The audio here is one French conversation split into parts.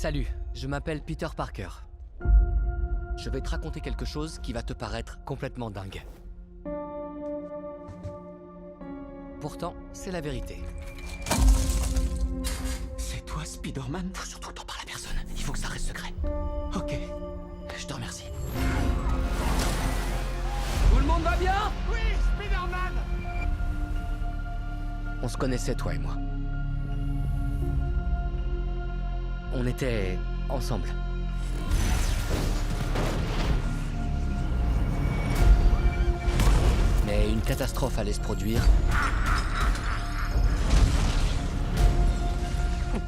Salut, je m'appelle Peter Parker. Je vais te raconter quelque chose qui va te paraître complètement dingue. Pourtant, c'est la vérité. C'est toi, Spider-Man? Faut surtout que t'en parles à personne. Il faut que ça reste secret. Ok. Je te remercie. Tout le monde va bien? Oui, Spider-Man! On se connaissait, toi et moi. On était ensemble. Mais une catastrophe allait se produire.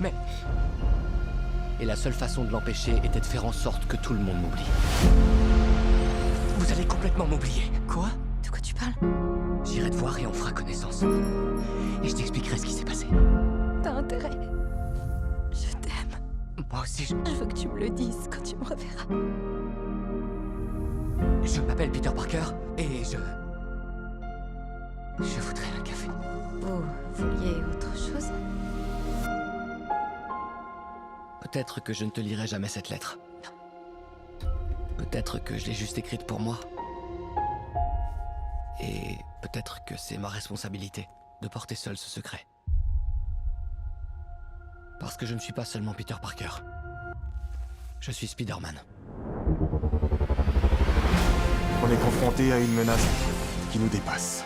Mais... Et la seule façon de l'empêcher était de faire en sorte que tout le monde m'oublie. Vous allez complètement m'oublier. Quoi? De quoi tu parles? J'irai te voir et on fera connaissance. Et je t'expliquerai ce qui s'est passé. T'as intérêt. Je t'aime. Moi aussi, Je veux que tu me le dises quand tu me reverras. je m'appelle Peter Parker et je voudrais un café. Vous vouliez autre chose? Peut-être que je ne te lirai jamais cette lettre. Peut-être que je l'ai juste écrite pour moi. Et peut-être que c'est ma responsabilité de porter seul ce secret. Parce que je ne suis pas seulement Peter Parker. Je suis Spider-Man. On est confronté à une menace qui nous dépasse.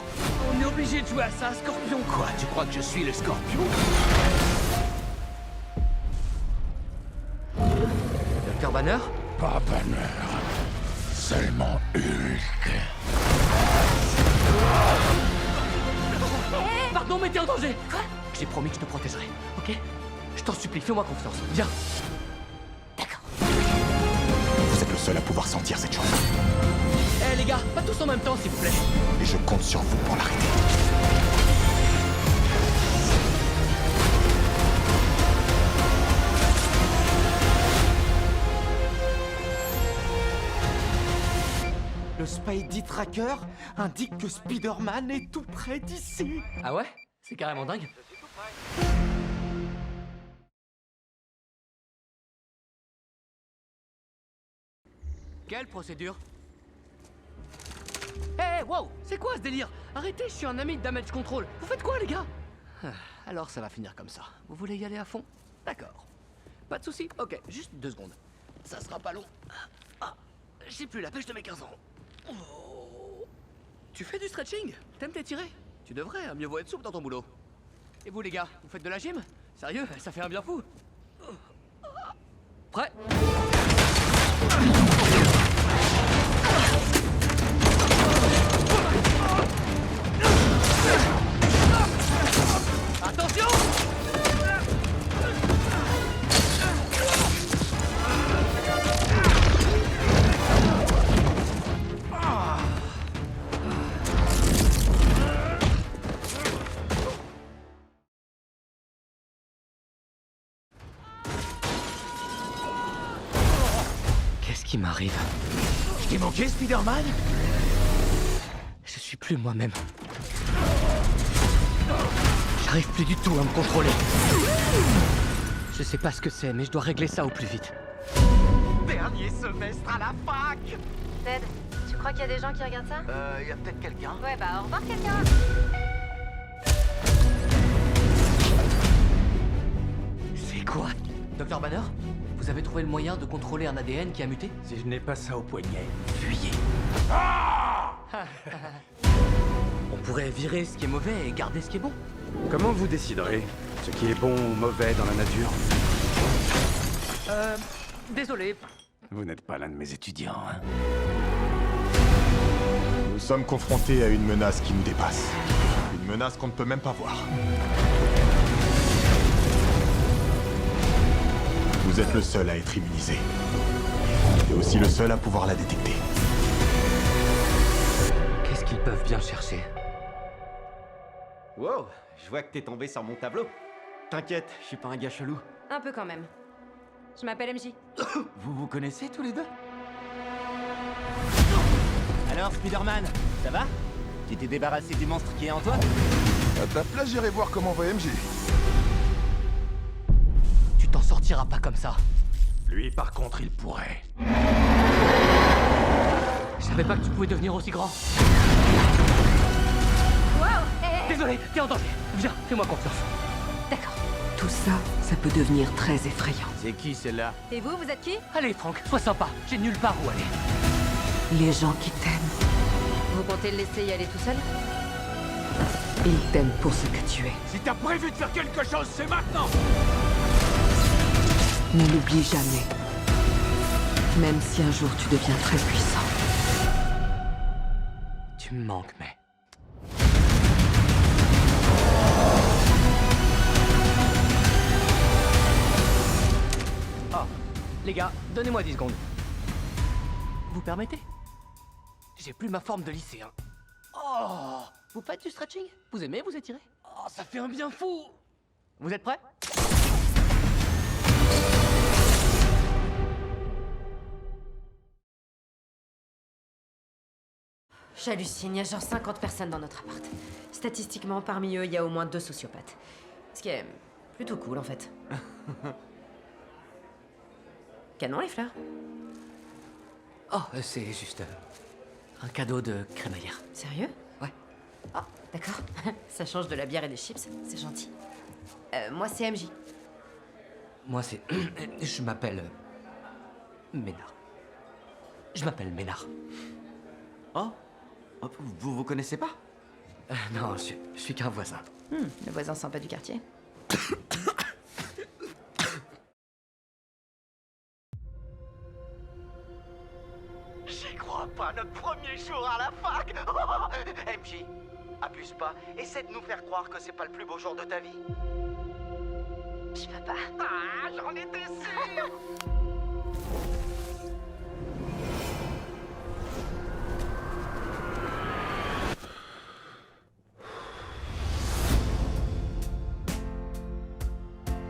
On est obligé de jouer à ça, Scorpion. Quoi? Tu crois que je suis le Scorpion? Dr. Banner? Pas Banner, seulement Hulk. Pardon, mais t'es en danger! Quoi? J'ai promis que je te protégerai, ok? Je t'en supplie, fais-moi confiance. Viens! D'accord. Vous êtes le seul à pouvoir sentir cette chose. Eh les gars, pas tous en même temps, s'il vous plaît. Et je compte sur vous pour l'arrêter. Le Spidey Tracker indique que Spider-Man est tout près d'ici. Ah ouais? C'est carrément dingue. Quelle procédure? Hé, wow! C'est quoi ce délire? Arrêtez, je suis un ami de Damage Control. Vous faites quoi, les gars? Alors ça va finir comme ça. Vous voulez y aller à fond? D'accord. Pas de soucis. Ok, juste 2 secondes. Ça sera pas long. Ah, j'ai plus la pêche de mes 15 ans. Oh. Tu fais du stretching? T'aimes t'étirer? Tu devrais, mieux vaut être souple dans ton boulot. Et vous les gars, vous faites de la gym? Sérieux, ça fait un bien fou. Prêt? Attention! Qu'est-ce qui m'arrive? Je t'ai manqué, Spider-Man? Je suis plus moi-même. J'arrive plus du tout à me contrôler. Je sais pas ce que c'est, mais je dois régler ça au plus vite. Dernier semestre à la fac. Ted, tu crois qu'il y a des gens qui regardent ça? Y a peut-être quelqu'un. Ouais, bah au revoir quelqu'un. C'est quoi? Dr. Banner? Vous avez trouvé le moyen de contrôler un ADN qui a muté? Si je n'ai pas ça au poignet, Fuyez. On pourrait virer ce qui est mauvais et garder ce qui est bon. Comment vous déciderez ce qui est bon ou mauvais dans la nature? Désolé. Vous n'êtes pas l'un de mes étudiants, hein? Nous sommes confrontés à une menace qui nous dépasse. Une menace qu'on ne peut même pas voir. Vous êtes le seul à être immunisé. Et aussi le seul à pouvoir la détecter. Qu'est-ce qu'ils peuvent bien chercher? Wow, je vois que t'es tombé sur mon tableau. T'inquiète, je suis pas un gars chelou. Un peu quand même. Je m'appelle MJ. Vous vous connaissez tous les deux? Alors, Spider-Man, ça va? Tu t'es débarrassé du monstre qui est en toi? À ta place, j'irai voir comment va MJ. Tu t'en sortiras pas comme ça. Lui, par contre, il pourrait. Je savais pas que tu pouvais devenir aussi grand. Wow. Désolé, t'es en danger. Viens, fais-moi confiance. D'accord. Tout ça, ça peut devenir très effrayant. C'est qui, celle-là? Et vous êtes qui? Allez, Franck, sois sympa. J'ai nulle part où aller. Les gens qui t'aiment, Vous comptez le laisser y aller tout seul? ils t'aiment pour ce que tu es. Si t'as prévu de faire quelque chose, c'est maintenant! Ne l'oublie jamais. Même si un jour tu deviens très puissant. Tu me manques, mais... Oh, les gars, donnez-moi 10 secondes. Vous permettez? J'ai plus ma forme de lycéen. Oh, vous faites du stretching? Vous aimez vous étirer? Oh, ça fait un bien fou! Vous êtes prêts? J'hallucine, il y a genre 50 personnes dans notre appart. Statistiquement, parmi eux, il y a au moins 2 sociopathes. Ce qui est plutôt cool, en fait. Canon, les fleurs. Oh, c'est juste un cadeau de crémaillère. Sérieux? Ouais. Oh, d'accord. Ça change de la bière et des chips, c'est gentil. Moi, c'est MJ. Moi, c'est... Je m'appelle... Ménard. Je m'appelle Ménard. Oh, vous connaissez pas? Non, je suis qu'un voisin. Le voisin sympa du quartier. J'y crois pas, notre premier jour à la fac. MJ, abuse pas. Essaie de nous faire croire que c'est pas le plus beau jour de ta vie. Je peux pas. Ah, j'en étais sûr.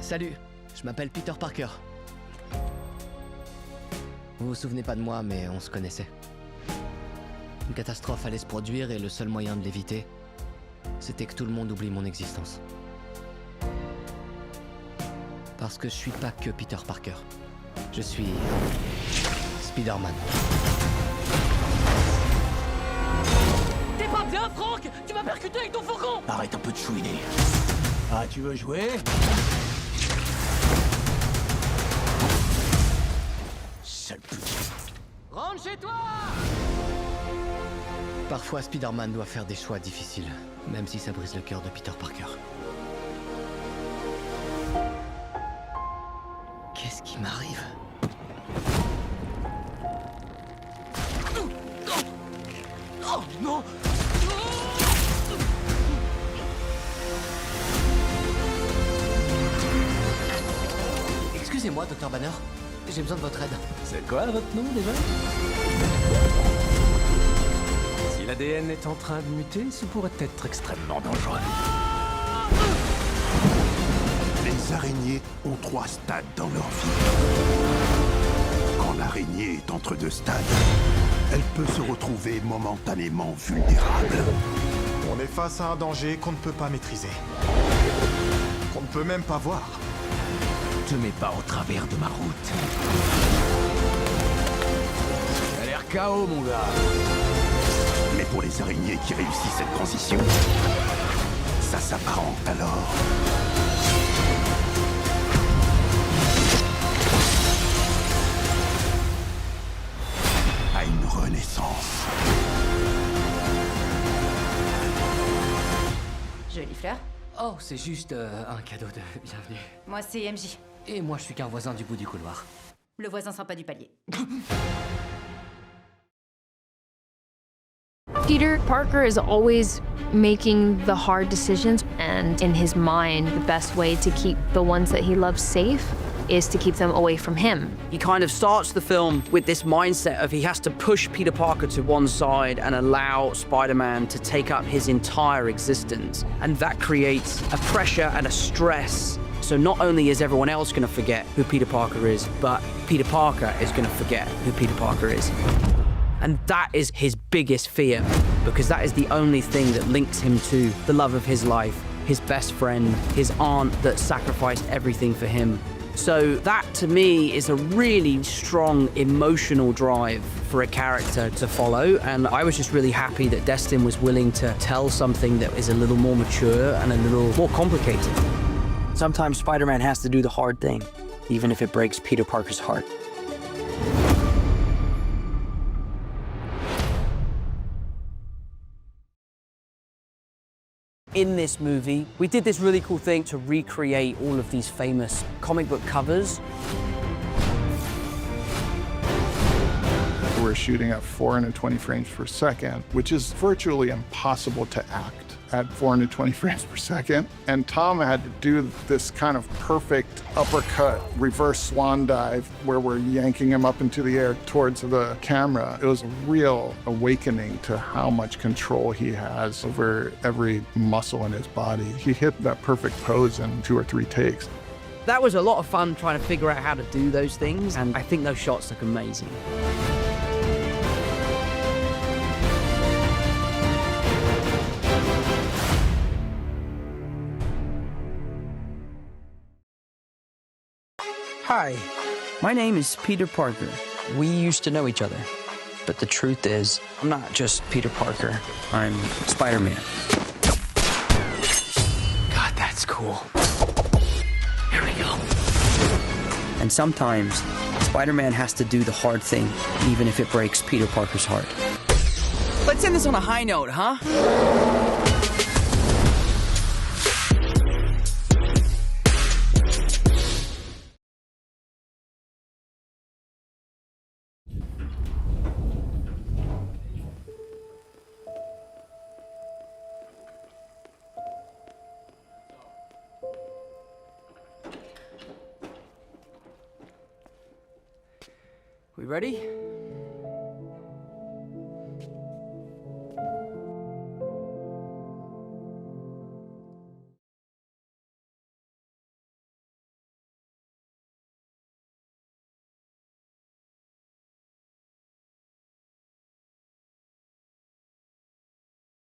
Salut, je m'appelle Peter Parker. Vous vous souvenez pas de moi, mais on se connaissait. Une catastrophe allait se produire et le seul moyen de l'éviter, c'était que tout le monde oublie mon existence. Parce que je suis pas que Peter Parker. Je suis... Spider-Man. T'es pas bien, Franck? Tu m'as percuté avec ton fourgon! Arrête un peu de chouiner. Ah, tu veux jouer? Sale petit. Rentre chez toi! Parfois, Spider-Man doit faire des choix difficiles, même si ça brise le cœur de Peter Parker. Qu'est-ce qui m'arrive? Oh non! Excusez-moi, Dr. Banner. J'ai besoin de votre aide. C'est quoi votre nom déjà? Si l'ADN est en train de muter, ce pourrait être extrêmement dangereux. Les araignées ont 3 stades dans leur vie. Quand l'araignée est entre 2 stades, elle peut se retrouver momentanément vulnérable. On est face à un danger qu'on ne peut pas maîtriser. Qu'on ne peut même pas voir. Te mets pas au travers de ma route. T'as l'air KO, mon gars. Mais pour les araignées qui réussissent cette transition, ça s'apparente alors à une renaissance. Jolie fleur. Oh, c'est juste un cadeau de bienvenue. Moi, c'est MJ. Et moi, je suis qu'un voisin du bout du couloir. Le voisin sympa du palier. Peter Parker is always making the hard decisions, and in his mind, the best way to keep the ones that he loves safe is to keep them away from him. He kind of starts the film with this mindset of he has to push Peter Parker to one side and allow Spider-Man to take up his entire existence. And that creates a pressure and a stress. So not only is everyone else going to forget who Peter Parker is, but Peter Parker is going to forget who Peter Parker is. And that is his biggest fear, because that is the only thing that links him to the love of his life, his best friend, his aunt that sacrificed everything for him. So that, to me, is a really strong emotional drive for a character to follow, and I was just really happy that Destin was willing to tell something that is a little more mature and a little more complicated. Sometimes Spider-Man has to do the hard thing, even if it breaks Peter Parker's heart. In this movie, we did this really cool thing to recreate all of these famous comic book covers. We're shooting at 420 frames per second, which is virtually impossible to act at 420 frames per second. And Tom had to do this kind of perfect uppercut, reverse swan dive, where we're yanking him up into the air towards the camera. It was a real awakening to how much control he has over every muscle in his body. He hit that perfect pose in 2 or 3 takes. That was a lot of fun trying to figure out how to do those things, and I think those shots look amazing. Hi, my name is Peter Parker. We used to know each other, but the truth is, I'm not just Peter Parker. I'm Spider-Man. God, that's cool. Here we go. And sometimes, Spider-Man has to do the hard thing, even if it breaks Peter Parker's heart. Let's end this on a high note, huh? We ready?